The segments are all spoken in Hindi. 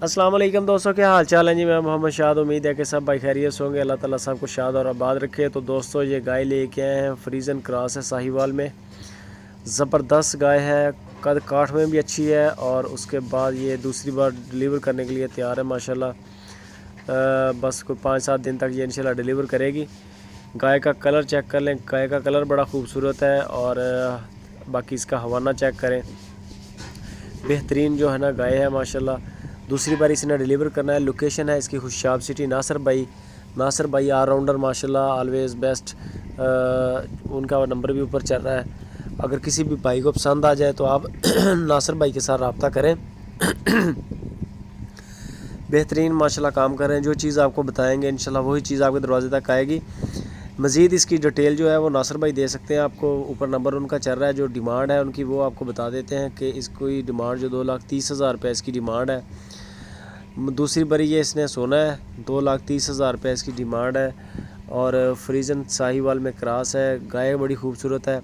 अस्सलाम वालेकुम दोस्तों, क्या हाल चाल है जी। मैं मोहम्मद शाद। उम्मीद है कि सब भाई खैरियत से होंगे। अल्लाह ताला सबको शाद और आबाद रखे। तो दोस्तों ये गाय लेके आए हैं, फ्रीजन क्रॉस है साहिवाल में। ज़बरदस्त गाय है, कद काठ में भी अच्छी है और उसके बाद ये दूसरी बार डिलीवर करने के लिए तैयार है माशाल्लाह। बस कोई 5-7 दिन तक ये इंशाल्लाह डिलीवर करेगी। गाय का कलर चेक कर लें, गाय का कलर बड़ा खूबसूरत है। और बाकी इसका हवाना चेक करें, बेहतरीन जो है ना गाय है माशाल्लाह। दूसरी बार इसने डिलीवर करना है। लोकेशन है इसकी खुशाब सिटी, नासिर भाई ऑलराउंडर माशाल्लाह, ऑलवेज़ बेस्ट। उनका नंबर भी ऊपर चल रहा है। अगर किसी भी भाई को पसंद आ जाए तो आप नासिर भाई के साथ रब्ता करें। बेहतरीन माशाल्लाह काम कर रहे हैं। जो चीज़ आपको बताएंगे इंशाल्लाह वही चीज़ आपके दरवाजे तक आएगी। मज़ीद इसकी डिटेल जो है वो नासिर भाई दे सकते हैं आपको। ऊपर नंबर उनका चल रहा है। जो डिमांड है उनकी वो आपको बता देते हैं कि इसकी डिमांड जो 2,30,000 रुपये इसकी डिमांड है। दूसरी बारी ये इसने सोना है, 2,30,000 रुपये इसकी डिमांड है। और फ्रीजन साहिवाल में क्रॉस है। गाय बड़ी खूबसूरत है।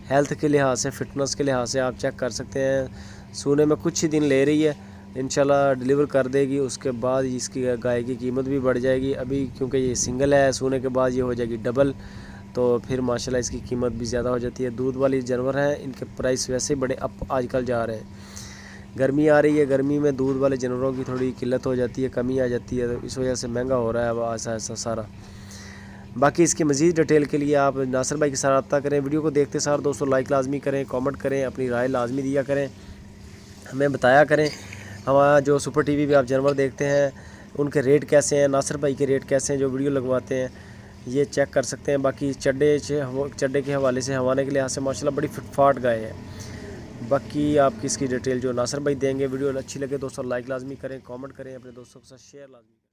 हेल्थ के लिहाज से, फ़िटनेस के लिहाज से आप चेक कर सकते हैं। सोने में कुछ ही दिन ले रही है, इंशाल्लाह डिलीवर कर देगी। उसके बाद इसकी गाय की कीमत भी बढ़ जाएगी। अभी क्योंकि ये सिंगल है, सोने के बाद ये हो जाएगी डबल, तो फिर माशाल्लाह इसकी कीमत भी ज़्यादा हो जाती है। दूध वाली जानवर हैं, इनके प्राइस वैसे बड़े अप आजकल जा रहे हैं। गर्मी आ रही है, गर्मी में दूध वाले जानवरों की थोड़ी किल्लत हो जाती है, कमी आ जाती है, तो इस वजह से महंगा हो रहा है अब ऐसा ऐसा सारा। बाकी इसकी मज़ीद डिटेल के लिए आप नासिर भाई के साथ रब्ता करें। वीडियो को देखते सार दोस्तों लाइक लाजमी करें, कमेंट करें, अपनी राय लाजमी दिया करें, हमें बताया करें। हमारा जो सुपर टीवी पे आप जानवर देखते हैं उनके रेट कैसे हैं, नासिर भाई के रेट कैसे हैं जो वीडियो लगवाते हैं, ये चेक कर सकते हैं। बाकी चड्डे के हवाले से, हवाने के लिहाज से माशाल्लाह बड़ी फिटफाट गाय है। बाकी आपकी इसकी डिटेल जो नासिर भाई देंगे। वीडियो अच्छी लगे दोस्तों लाइक लाजमी करें, कमेंट करें, अपने दोस्तों के साथ शेयर लाजमी करें।